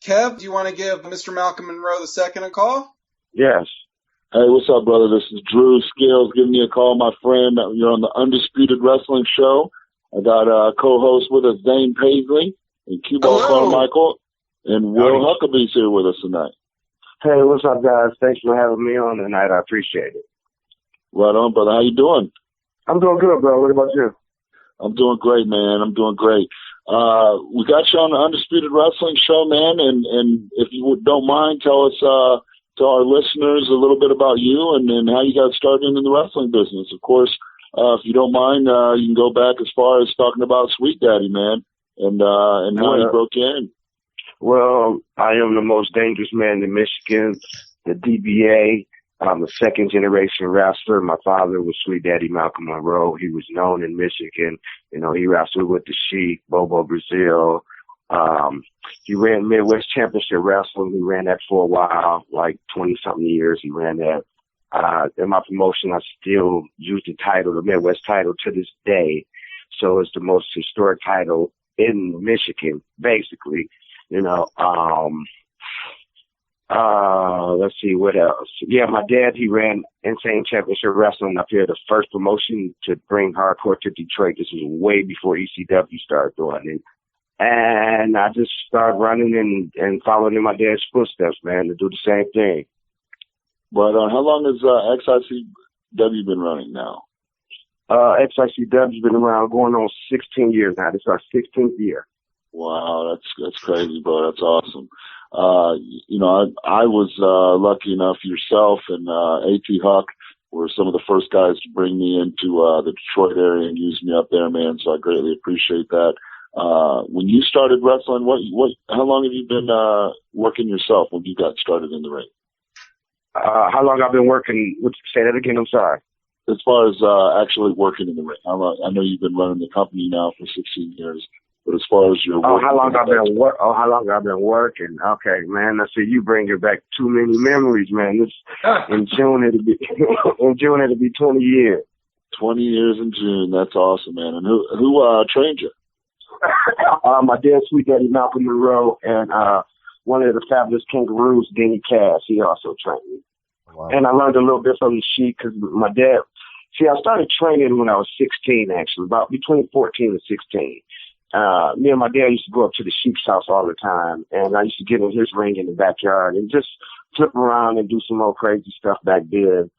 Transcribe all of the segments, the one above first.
Kev, do you want to give Mr. Malcolm Monroe II a call? Yes. Hey, what's up, brother? This is Drew Skills giving you a call, my friend. You're on the Undisputed Wrestling Show. I got a co-host with us, Zane Paisley, and Q-Ball Carmichael, and Will Huckabee's here with us tonight. Hey, what's up, guys? Thanks for having me on tonight. I appreciate it. Right on, brother. How you doing? I'm doing good, bro. What about you? I'm doing great, man. I'm doing great. We got you on the Undisputed Wrestling Show, man, and if you don't mind, tell us, to our listeners a little bit about you and how you got started in the wrestling business. Of course, if you don't mind, you can go back as far as talking about Sweet Daddy, man, and how you broke in. Well, I am the most dangerous man in Michigan, the DBA. I'm a second-generation wrestler. My father was Sweet Daddy Malcolm Monroe. He was known in Michigan. You know, he wrestled with the Sheik, Bobo Brazil. He ran Midwest Championship Wrestling. He ran that for a while, like 20-something years. He ran that. In my promotion, I still use the title, the Midwest title, to this day. So it's the most historic title in Michigan, basically. You know, let's see what else. Yeah, my dad, he ran Insane Championship Wrestling up here, the first promotion to bring hardcore to Detroit. This was way before XICW started doing it. And I just started running and following in my dad's footsteps, man, to do the same thing. But how long has XICW been running now? XICW's been around going on 16 years now. This is our 16th year. Wow, that's crazy, bro. That's awesome. You know, I was lucky enough, yourself and A.T. Huck were some of the first guys to bring me into the Detroit area and use me up there, man. So I greatly appreciate that. When you started wrestling, how long have you been working yourself when you got started in the ring? How long I've been working? Say that again. I'm sorry. As far as actually working in the ring, how long? I know you've been running the company now for 16 years. But as far as your work, how long I've been working? Okay, man. I see you bringing back too many memories, man. In June it'll be 20 years. 20 years in June. That's awesome, man. And who trained you? My dad, Sweet Daddy Malcolm Monroe, and one of the fabulous kangaroos, Denny Cass. He also trained me. Wow. And I learned a little bit from the Sheik because my dad. See, I started training when I was 16, actually, about between 14 and 16. Me and my dad used to go up to the Sheik's house all the time, and I used to get in his ring in the backyard and just flip around and do some more crazy stuff back then.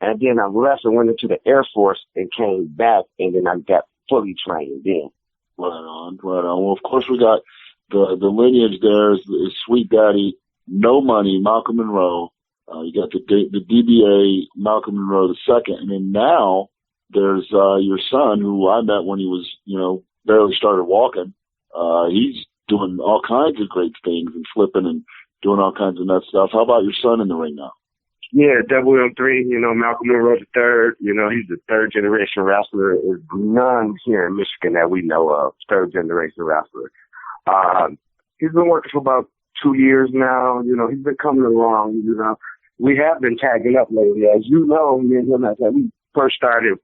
And then I left and went into the Air Force and came back, and then I got fully trained then. Right on. Well, of course, we got the lineage there is Sweet Daddy, No Money, Malcolm Monroe. You got the DBA, Malcolm Monroe II, and then now there's your son, who I met when he was, you know, barely started walking. He's doing all kinds of great things and flipping and doing all kinds of nut stuff. How about your son in the ring now? Yeah, WM3, you know, Malcolm Monroe III, you know, he's the third generation wrestler. There's none here in Michigan that we know of, third generation wrestler. He's been working for about 2 years now. You know, he's been coming along, you know. We have been tagging up lately. As you know, me and him, when we first started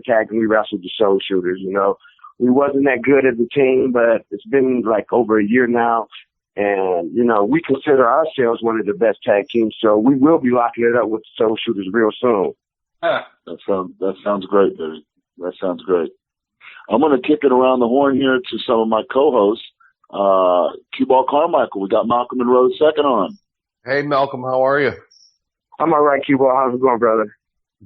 tagging, we wrestled the Soul Shooters, you know. We wasn't that good as a team, but it's been like over a year now. And, you know, we consider ourselves one of the best tag teams, so we will be locking it up with the Soul Shooters real soon. That sounds great, baby. That sounds great. I'm going to kick it around the horn here to some of my co-hosts. Q-Ball Carmichael, we got Malcolm Monroe II on. Hey, Malcolm, how are you? I'm all right, Q-Ball. How's it going, brother?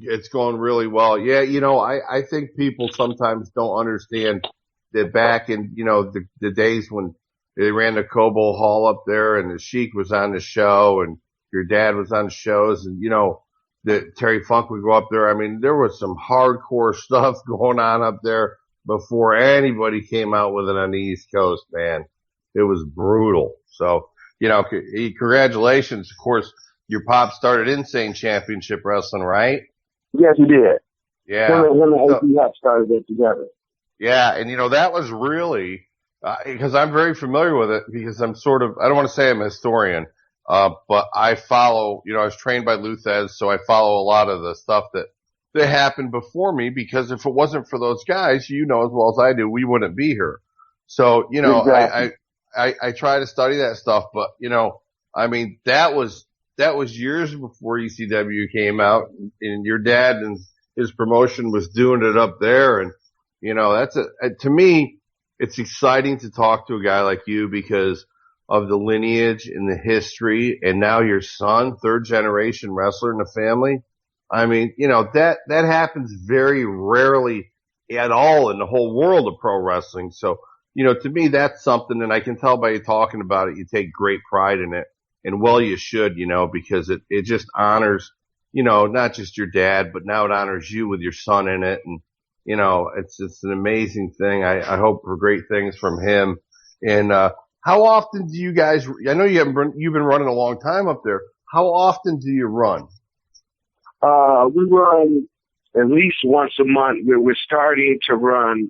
It's going really well. Yeah, you know, I think people sometimes don't understand that back in, you know, the days when they ran the Cobo Hall up there and the Sheik was on the show and your dad was on the shows and, you know, that Terry Funk would go up there. I mean, there was some hardcore stuff going on up there before anybody came out with it on the East Coast, man. It was brutal. So, you know, congratulations. Of course, your pop started Insane Championship Wrestling, right? Yes, he did. Yeah. Him and A.T. Huck started it together. Yeah, and you know, that was really, because I'm very familiar with it because I'm sort of, I don't want to say I'm a historian, but I follow, you know, I was trained by Luthez, so I follow a lot of the stuff that happened before me, because if it wasn't for those guys, you know as well as I do, we wouldn't be here. So, you know, exactly. I try to study that stuff, but you know, I mean, that was years before ECW came out, and your dad and his promotion was doing it up there. And, you know, to me, it's exciting to talk to a guy like you because of the lineage and the history. And now your son, third generation wrestler in the family. I mean, you know, that happens very rarely at all in the whole world of pro wrestling. So, you know, to me, that's something, and I can tell by you talking about it, you take great pride in it. And well, you should, you know, because it just honors, you know, not just your dad, but now it honors you with your son in it. And, you know, it's an amazing thing. I hope for great things from him. And, how often do you guys, I know you've been running a long time up there. How often do you run? We run at least once a month. We're starting to run,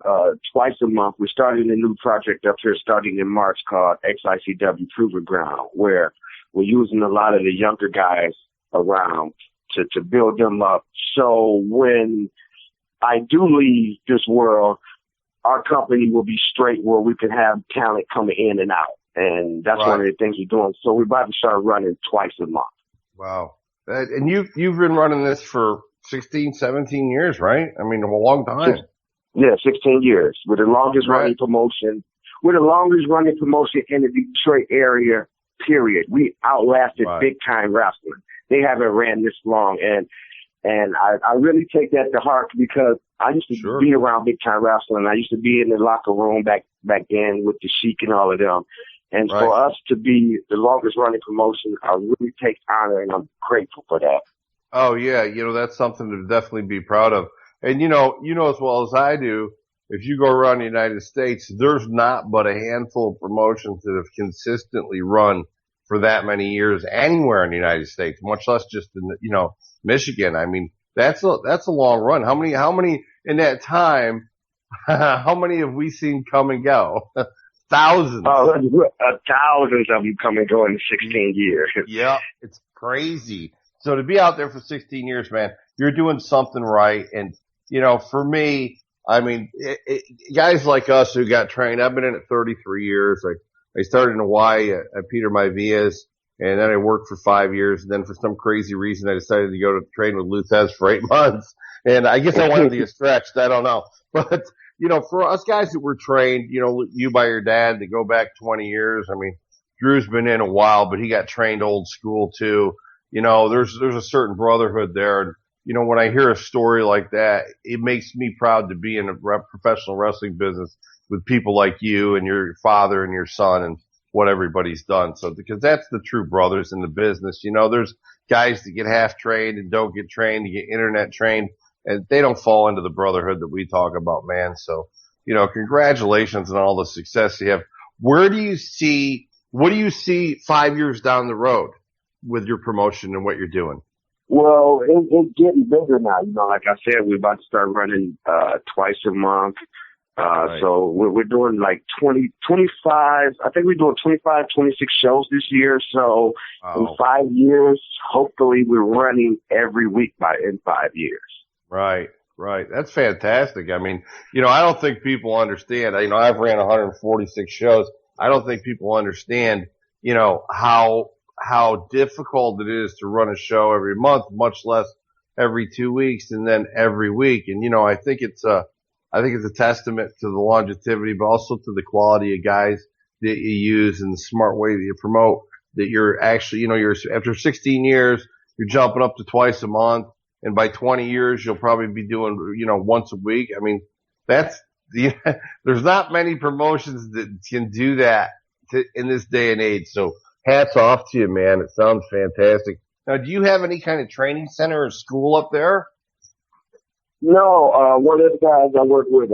twice a month. We're starting a new project up here starting in March called XICW Proving Ground, where we're using a lot of the younger guys around to build them up. So when I do leave this world, our company will be straight where we can have talent coming in and out. And that's one of the things we're doing. So we're about to start running twice a month. Wow. And you've been running this for 16, 17 years, right? I mean, a long time. Yeah, 16 years. We're the longest running promotion. We're the longest running promotion in the Detroit area, period. We outlasted big time wrestling. They haven't ran this long. And I really take that to heart because I used to be around big time wrestling. I used to be in the locker room back then with the Sheik and all of them. And for us to be the longest running promotion, I really take honor, and I'm grateful for that. Oh yeah, you know, that's something to definitely be proud of. And you know as well as I do, if you go around the United States, there's not but a handful of promotions that have consistently run for that many years anywhere in the United States, much less just in Michigan. I mean, that's a long run. How many in that time? How many have we seen come and go? Thousands. Thousands of them come and go in 16 years. Yeah, it's crazy. So to be out there for 16 years, man, you're doing something right. And, you know, for me, I mean, guys like us who got trained, I've been in it 33 years. I started in Hawaii at Peter Maivia's, and then I worked for 5 years. And then for some crazy reason, I decided to go to train with Luthez for 8 months. And I guess I wanted to get stretched. I don't know. But, you know, for us guys that were trained, you know, you by your dad to go back 20 years. I mean, Drew's been in a while, but he got trained old school too. You know, there's a certain brotherhood there. And, you know, when I hear a story like that, it makes me proud to be in a professional wrestling business with people like you and your father and your son and what everybody's done. So, because that's the true brothers in the business. You know, there's guys that get half trained and don't get trained, to get internet trained, and they don't fall into the brotherhood that we talk about, man. So, you know, congratulations on all the success you have. What do you see 5 years down the road with your promotion and what you're doing? Well, it's getting bigger now. You know, like I said, we're about to start running twice a month. So we're doing like 25, I think we're doing 25, 26 shows this year. So in 5 years, hopefully we're running every week in 5 years. Right. That's fantastic. I mean, you know, I don't think people understand. You know, I've ran 146 shows. I don't think people understand, you know, how difficult it is to run a show every month, much less every 2 weeks and then every week. And, you know, I think it's a testament to the longevity, but also to the quality of guys that you use and the smart way that you promote, that you're actually, you know, after 16 years, you're jumping up to twice a month. And by 20 years, you'll probably be doing, you know, once a week. I mean, there's not many promotions that can do that in this day and age. So hats off to you, man. It sounds fantastic. Now, do you have any kind of training center or school up there? No, one of the guys I work with,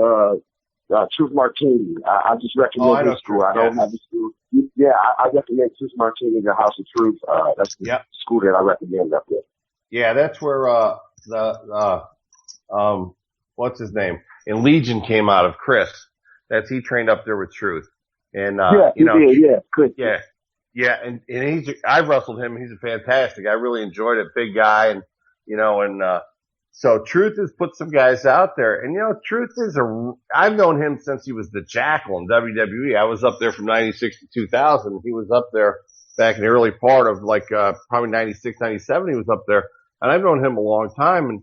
Truth Martini. I just recommend his school. I don't have a school. Yeah, I recommend Truth Martini, the House of Truth. That's the school that I recommend up there. Yeah, that's where what's his name? And Legion came out of Chris. He trained up there with Truth. And Chris. Yeah, and I've wrestled him. He's a fantastic. I really enjoyed it. Big guy, and you know, and So Truth has put some guys out there, and Truth I've known him since he was the Jackal in WWE. I was up there from 96 to 2000. He was up there back in the early part of probably 96, 97. He was up there, and I've known him a long time. And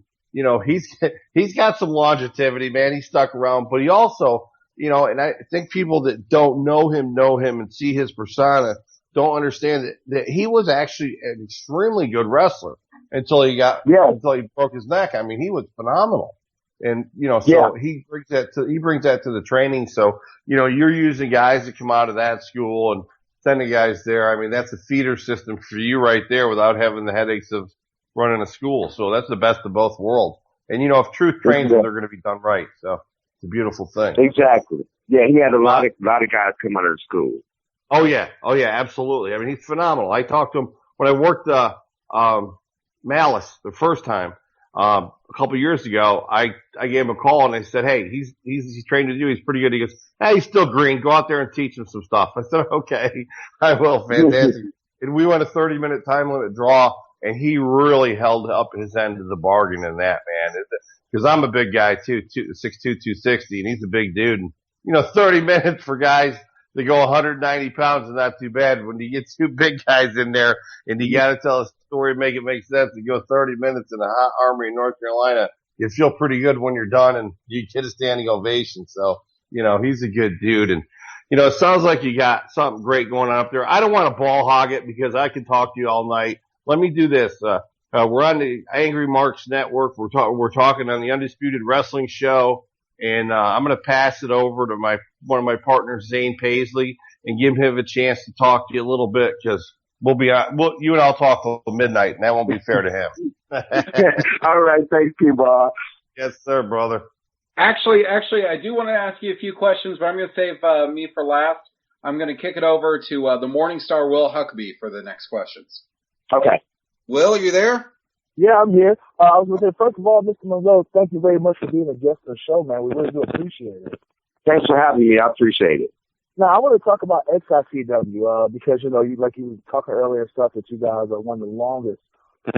he's got some longevity, man. He stuck around, but he also, and I think people that don't know him and see his persona don't understand that he was actually an extremely good wrestler until he broke his neck. I mean, he was phenomenal. And, he brings that to the training. So, you're using guys that come out of that school and sending guys there. I mean, that's a feeder system for you right there without having the headaches of running a school. So that's the best of both worlds. And, if Truth trains them, they're going to be done right. So it's a beautiful thing. Exactly. Yeah, he had a lot of guys come out of the school. Oh yeah, absolutely. I mean, he's phenomenal. I talked to him when I worked Malice the first time a couple years ago. I gave him a call and I said, "Hey, he's trained with you. He's pretty good." He goes, "Hey, he's still green. Go out there and teach him some stuff." I said, "Okay, I will." Fantastic. And we went a 30-minute time limit draw, and he really held up his end of the bargain in that, man. Because I'm a big guy too, 6'2", 260, and he's a big dude. And 30 minutes for guys to go 190 pounds is not too bad. When you get two big guys in there and you got to tell a story, make it make sense, to go 30 minutes in a hot armory in North Carolina, you feel pretty good when you're done and you get a standing ovation. So, he's a good dude. And, it sounds like you got something great going on up there. I don't want to ball hog it because I can talk to you all night. Let me do this. We're on the Angry Marks Network. We're talking on the Undisputed Wrestling Show. And I'm going to pass it over to one of my partners, Zane Paisley, and give him a chance to talk to you a little bit because you and I'll talk till midnight, and that won't be fair to him. All right, thank you, Bob. Yes, sir, brother. Actually, I do want to ask you a few questions, but I'm going to save me for last. I'm going to kick it over to the Morningstar Will Huckabee for the next questions. Okay. Will, are you there? Yeah, I'm here. I was going to say, first of all, Mr. Monroe, thank you very much for being a guest on the show, man. We really do appreciate it. Thanks for having me. I appreciate it. Now, I want to talk about XICW because, you were talking earlier and stuff that you guys are one of the longest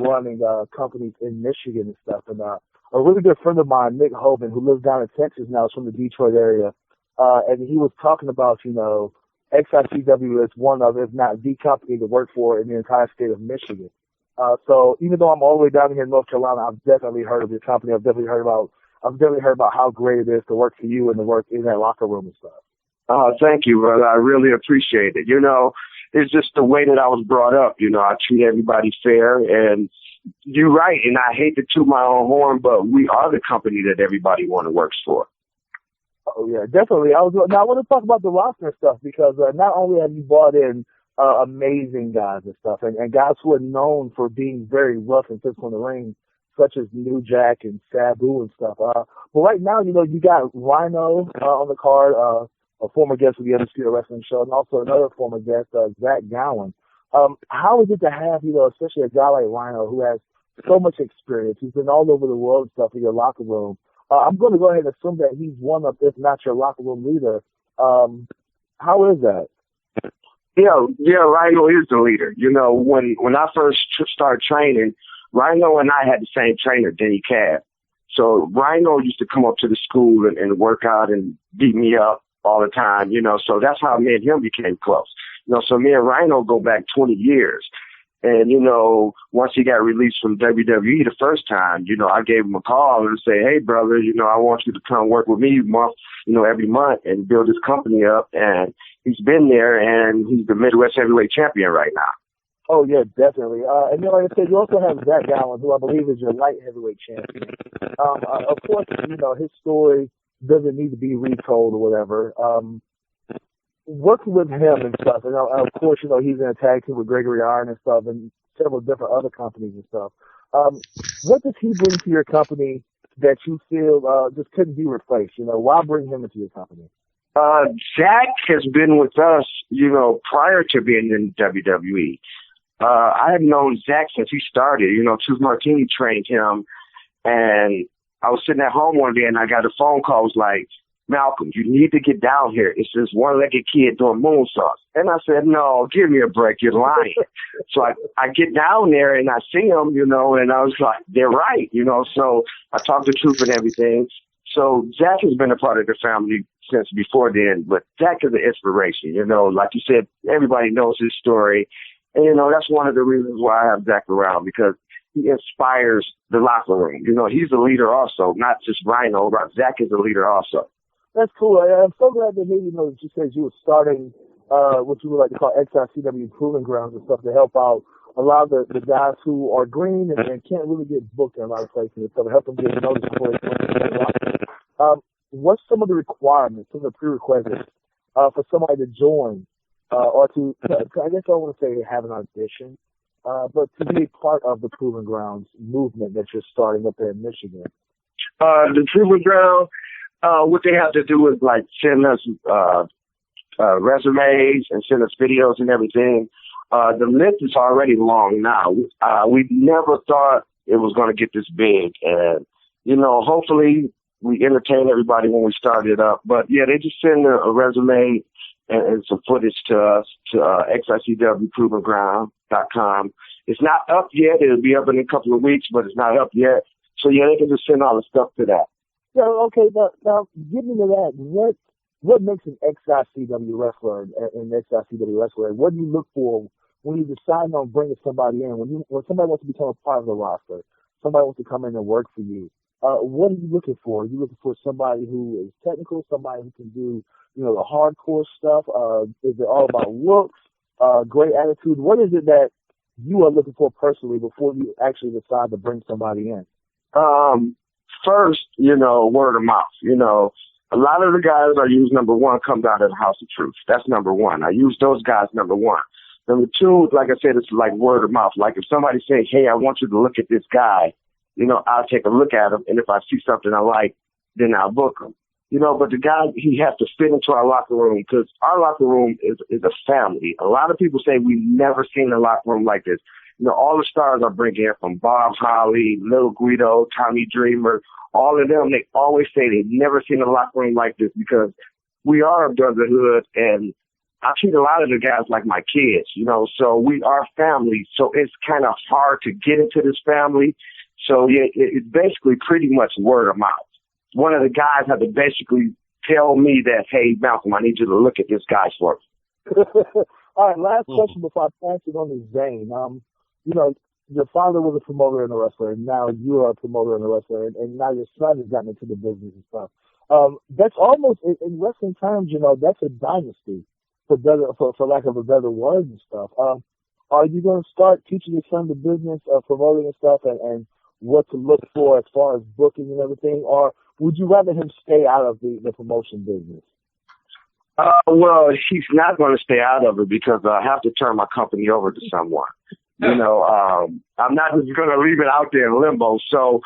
running companies in Michigan and stuff. And a really good friend of mine, Nick Hoban, who lives down in Texas now, is from the Detroit area, and he was talking about, XICW is one of, if not the company to work for in the entire state of Michigan. So even though I'm all the way down here in North Carolina, I've definitely heard of your company. I've definitely heard about how great it is to work for you and to work in that locker room and stuff. Thank you, brother. I really appreciate it. It's just the way that I was brought up. I treat everybody fair, and you're right. And I hate to toot my own horn, but we are the company that everybody works for. Oh yeah, definitely. Now I want to talk about the roster and stuff because not only have you brought in amazing guys and stuff, and guys who are known for being very rough and physical in the ring, such as New Jack and Sabu and stuff. But right now, you got Rhino on the card, a former guest of the Undisputed Wrestling Show, and also another former guest, Zack. How is it to have, especially a guy like Rhino who has so much experience? He's been all over the world and stuff in your locker room. I'm going to go ahead and assume that he's one of, if not your locker room leader. How is that? Yeah, Rhino is the leader. When I first started training, Rhino and I had the same trainer, Denny Cav. So Rhino used to come up to the school and work out and beat me up all the time, so that's how me and him became close. So me and Rhino go back 20 years. And, once he got released from WWE the first time, I gave him a call and say, hey, brother, I want you to come work with me every month and build this company up. And he's been there, and he's the Midwest Heavyweight Champion right now. Oh, yeah, definitely. And then, like I said, you also have Zack, who I believe is your light heavyweight champion. Of course, his story doesn't need to be retold or whatever. Working with him and stuff, and of course, he's in a tag team with Gregory Iron and stuff, and several different other companies and stuff. What does he bring to your company that you feel just couldn't be replaced? Why bring him into your company? Zack has been with us, prior to being in WWE. I have known Zack since he started. Tooth Martini trained him, and I was sitting at home one day and I got a phone call. It was like, Malcolm, you need to get down here. It's this one-legged kid doing moonsaults. And I said, no, give me a break. You're lying. So I get down there and I see him, you know, and I was like, they're right, you know. So I talked the truth and everything. So Zack has been a part of the family since before then, but Zack is an inspiration, you know. Like you said, everybody knows his story. And, you know, that's one of the reasons why I have Zack around, because he inspires the locker room. You know, he's a leader also, not just Rhino. Zack is a leader also. That's cool. I'm so glad that maybe, you know, that you said you were starting what you would like to call XRCW Proving Grounds and stuff to help out a lot of the guys who are green and can't really get booked in a lot of places and stuff to help them get noticed before they come. What's some of the requirements, some of the prerequisites for somebody to join or to, I guess I don't want to say have an audition, but to be a part of the Proving Grounds movement that you're starting up there in Michigan? The Proving Ground, what they have to do is like send us resumes and send us videos and everything. The list is already long now. We never thought it was going to get this big. And, you know, hopefully we entertain everybody when we start it up. But, yeah, they just send a resume and some footage to us, to XICWProvingGround.com. It's not up yet. It'll be up in a couple of weeks, but it's not up yet. So, yeah, they can just send all the stuff to that. Yeah, okay, now get me to that. What makes an XICW wrestler an XICW wrestler? What do you look for when you decide on bringing somebody in? When somebody wants to become a part of the roster, somebody wants to come in and work for you. What are you looking for? Are you looking for somebody who is technical, somebody who can do, you know, the hardcore stuff? Is it all about looks, great attitude? What is it that you are looking for personally before you actually decide to bring somebody in? First, you know, word of mouth. You know, a lot of the guys I use, number one, comes out of the House of Truth. That's number one. I use those guys, number one. Number two, like I said, it's like word of mouth. Like if somebody says, hey, I want you to look at this guy, you know, I'll take a look at him. And if I see something I like, then I'll book him. You know, but the guy, he has to fit into our locker room because our locker room is a family. A lot of people say we've never seen a locker room like this. You know, all the stars I bring in from Bob Holly, Little Guido, Tommy Dreamer, all of them, they always say they've never seen a locker room like this because we are a brotherhood and I treat a lot of the guys like my kids, you know, so we are family. So it's kind of hard to get into this family. So yeah, it's basically pretty much word of mouth. One of the guys had to basically tell me that, hey, Malcolm, I need you to look at this guy for me. All right, last question before I pass it on to Zane. You know, your father was a promoter and a wrestler, and now you are a promoter and a wrestler, and now your son has gotten into the business and stuff. That's almost, in wrestling terms, you know, that's a dynasty, for lack of a better word and stuff. Are you going to start teaching your son the business of promoting and stuff and what to look for as far as booking and everything, or would you rather him stay out of the promotion business? Well, he's not going to stay out of it because I have to turn my company over to someone. You know, I'm not just going to leave it out there in limbo. So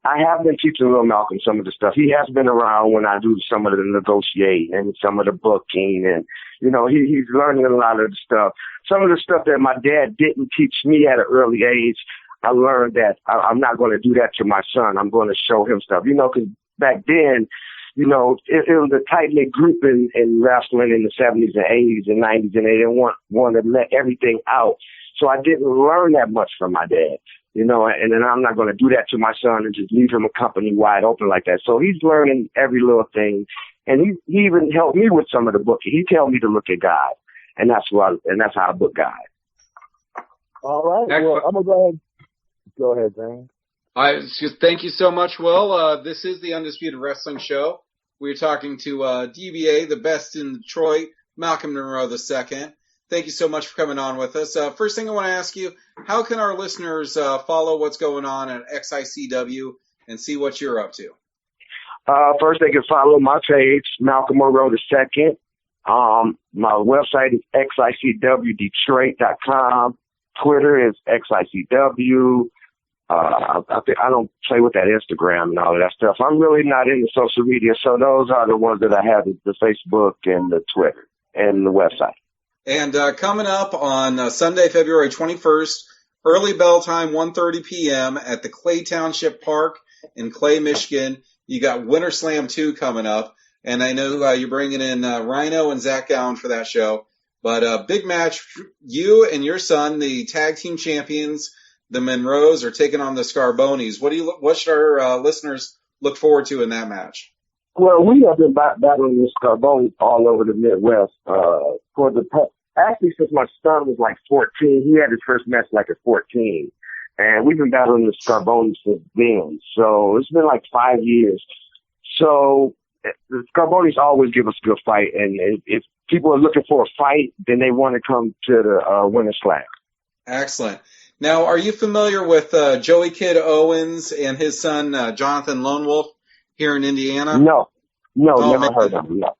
I have been teaching Lil Malcolm some of the stuff. He has been around when I do some of the negotiating and some of the booking. And, you know, he's learning a lot of the stuff. Some of the stuff that my dad didn't teach me at an early age, I learned that I'm not going to do that to my son. I'm going to show him stuff. You know, because back then, you know, it was a tight-knit group in wrestling in the 70s and 80s and 90s, and they didn't want to let everything out. So I didn't learn that much from my dad, you know, and then I'm not going to do that to my son and just leave him a company wide open like that. So he's learning every little thing, and he even helped me with some of the booking. He told me to look at guys, and that's how I book guys. All right. Well, I'm going to go ahead. Go ahead, Zane. Thank you so much, Will. This is the Undisputed Wrestling Show. We're talking to DBA, the best in Detroit, Malcolm Monroe II. Thank you so much for coming on with us. First thing I want to ask you, how can our listeners follow what's going on at XICW and see what you're up to? First, they can follow my page, Malcolm Monroe II. My website is XICWDetroit.com. Twitter is XICW. I don't play with that Instagram and all of that stuff. I'm really not into social media, so those are the ones that I have, the Facebook and the Twitter and the website. And coming up on Sunday, February 21st, early bell time, 1:30 p.m. at the Clay Township Park in Clay, Michigan. You got Winter Slam 2 coming up. and I know you're bringing in Rhino and Zack for that show. But big match, you and your son, the tag team champions, the Monroes, are taking on the Scarbonis. What should our listeners look forward to in that match? Well, we have been battling with Scarboni all over the Midwest actually since my son was like 14. He had his first match like at 14. And we've been battling with Scarboni since then. So it's been like 5 years. So the Scarbonis always give us a good fight. And if people are looking for a fight, then they want to come to the winner's slam. Excellent. Now, are you familiar with Joey Kid Owens and his son, Jonathan Lone Wolf, here in Indiana? No, never heard of him, no.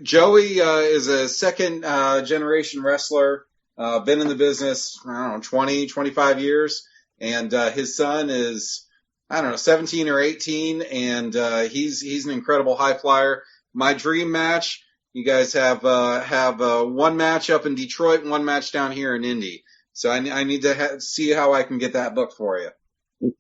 Joey is a second generation wrestler, been in the business, 20, 25 years, and his son is, 17 or 18, and he's an incredible high flyer. My dream match, you guys have one match up in Detroit and one match down here in Indy. So I need to see how I can get that booked for you.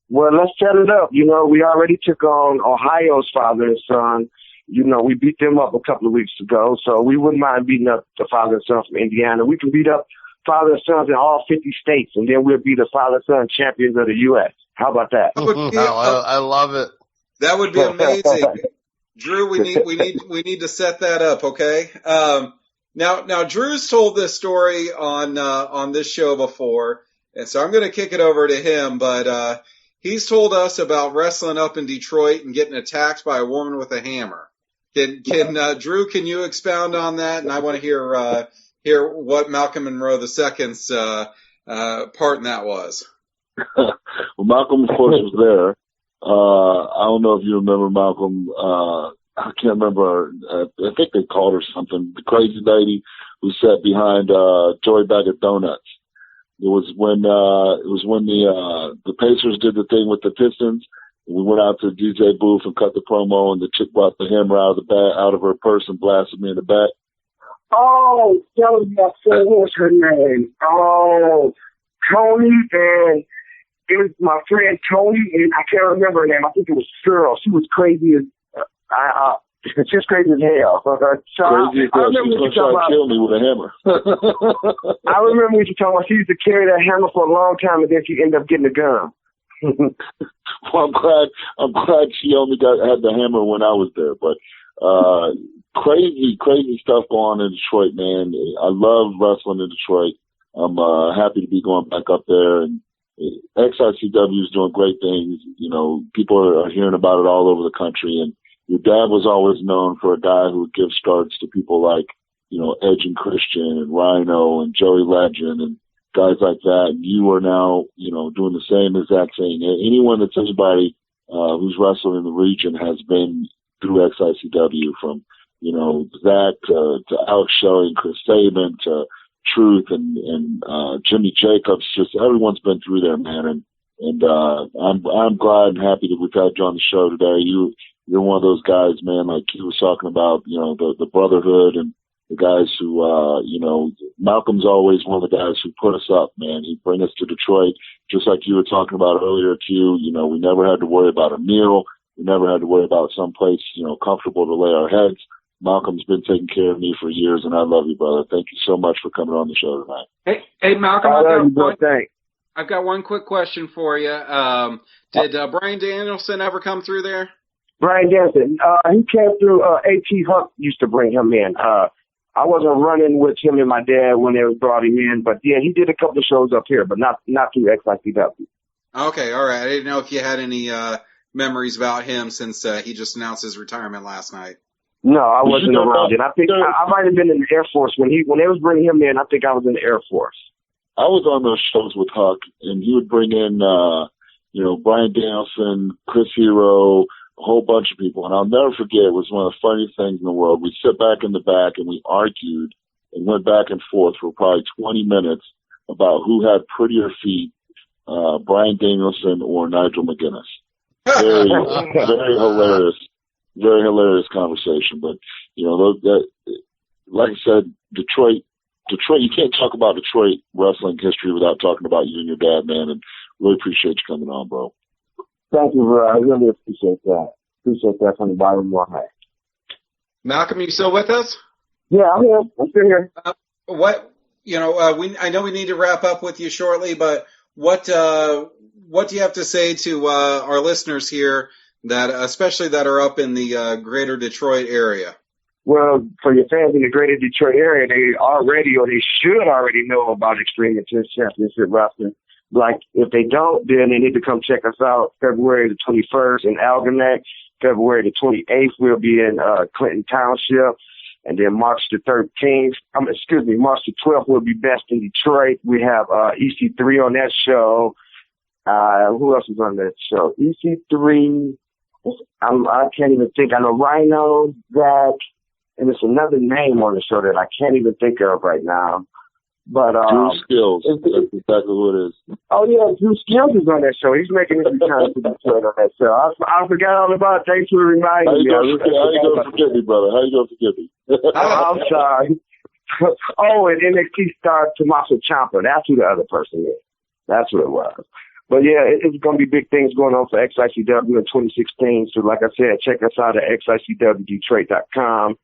Well, let's set it up. We already took on Ohio's father and son. We beat them up a couple of weeks ago, so we wouldn't mind beating up the father and son from Indiana. We can beat up father and sons in all 50 states, and then we'll be the father and son champions of the U.S. How about that? I love it. That would be amazing. Drew, we need to set that up, okay? Now Drew's told this story on this show before, and so I'm going to kick it over to him, but he's told us about wrestling up in Detroit and getting attacked by a woman with a hammer. Can Drew, can you expound on that? And I want to hear what Malcolm Monroe II's part in that was. Well, Malcolm, of course, was there. I don't know if you remember Malcolm. I can't remember. I think they called her something. The crazy lady who sat behind Joey Bag of Donuts. It was when the Pacers did the thing with the Pistons. We went out to the DJ booth and cut the promo, and the chick brought the hammer out of her purse and blasted me in the back. Oh, tell me what was her name? Oh, Tony, and it was my friend Tony, and I can't remember her name. I think it was Cheryl. She was crazy as just crazy as hell. So crazy as hell. She was going to try to kill me with a hammer. I remember what you talking about. She used to carry that hammer for a long time, and then she ended up getting a gun. Well, I'm glad she only had the hammer when I was there. But crazy stuff going on in Detroit, man. I love wrestling in Detroit. I'm happy to be going back up there, and XICW is doing great things. People are hearing about it all over the country, and your dad was always known for a guy who would give starts to people like, Edge and Christian and Rhino and Joey Legend and guys like that. And you are now, doing the same as Zack saying. Anyone that's anybody who's wrestled in the region has been through XICW, from, Zack to Alex Shelley and Chris Sabin to Truth and Jimmy Jacobs. Just everyone's been through there, man. And I'm glad and happy that we've had you on the show today. You're one of those guys, man, like he was talking about, the Brotherhood and the guys who, Malcolm's always one of the guys who put us up, man. He'd bring us to Detroit, just like you were talking about earlier, Q. We never had to worry about a meal. We never had to worry about someplace, comfortable to lay our heads. Malcolm's been taking care of me for years, and I love you, brother. Thank you so much for coming on the show tonight. Hey, Malcolm, I've got one quick question for you. Did Brian Danielson ever come through there? Brian Danielson, he came through. A.T. Huck used to bring him in. I wasn't running with him and my dad when they brought him in, but yeah, he did a couple of shows up here, but not through XICW. Okay, all right. I didn't know if you had any memories about him since he just announced his retirement last night. No, I wasn't around it. I think I might have been in the Air Force when they was bringing him in. I think I was in the Air Force. I was on those shows with Huck, and he would bring in, Brian Danielson, Chris Hero, a whole bunch of people. And I'll never forget, it was one of the funniest things in the world. We sit back in the back and we argued and went back and forth for probably 20 minutes about who had prettier feet, Brian Danielson or Nigel McGuinness. Very, very hilarious conversation. But, like I said, Detroit, you can't talk about Detroit wrestling history without talking about you and your dad, man. And really appreciate you coming on, bro. Thank you, bro. I really appreciate that. Appreciate that from the bottom of my heart. Malcolm, you still with us? Yeah, I'm here. I'm still here. I know we need to wrap up with you shortly, but what do you have to say to our listeners here, that especially that are up in the greater Detroit area? Well, for your fans in the greater Detroit area, they should already know about Extreme Intense Championship Wrestling. Like, if they don't, then they need to come check us out February the 21st in Algonac. February the 28th, we'll be in Clinton Township. And then March the 12th, we'll be best in Detroit. We have EC3 on that show. Who else is on that show? EC3. I can't even think. I know Rhino, Zack, and there's another name on the show that I can't even think of right now. But Drew Skills. That's exactly who it is. Oh yeah, Drew Skills is on that show. He's making his return to Detroit on that show. I forgot all about it. Thanks for reminding me. How you gonna forget me, brother? How you gonna forget me? I'm sorry. Oh, and NXT star Tommaso Ciampa. That's who the other person is. That's what it was. But yeah, it's going to be big things going on for XICW in 2016. So like I said, check us out at XICWDetroit.com,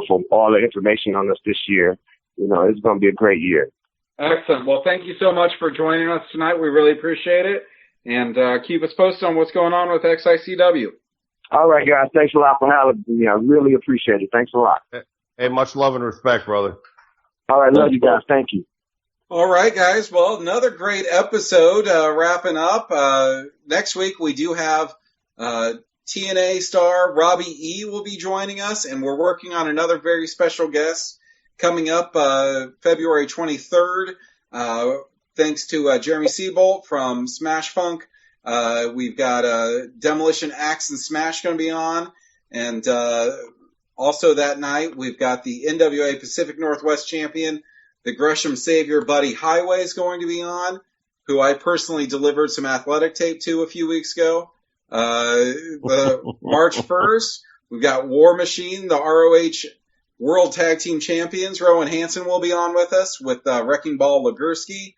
for all the information on us this year. It's going to be a great year. Excellent. Well, thank you so much for joining us tonight. We really appreciate it. And keep us posted on what's going on with XICW. All right, guys. Thanks a lot for having me. I really appreciate it. Thanks a lot. Hey, much love and respect, brother. All right. Love you guys. Thank you. All right, guys. Well, another great episode wrapping up. Next week, we do have TNA star Robbie E. will be joining us, and we're working on another very special guest coming up February 23rd. Thanks to Jeremy Seabolt from Smash Funk. We've got Demolition Axe and Smash going to be on. And also that night, we've got the NWA Pacific Northwest champion, the Gresham Savior Buddy Highway, is going to be on, who I personally delivered some athletic tape to a few weeks ago. March 1st, we've got War Machine, the ROH World Tag Team Champions. Rowan Hansen will be on with us with Wrecking Ball Legursky.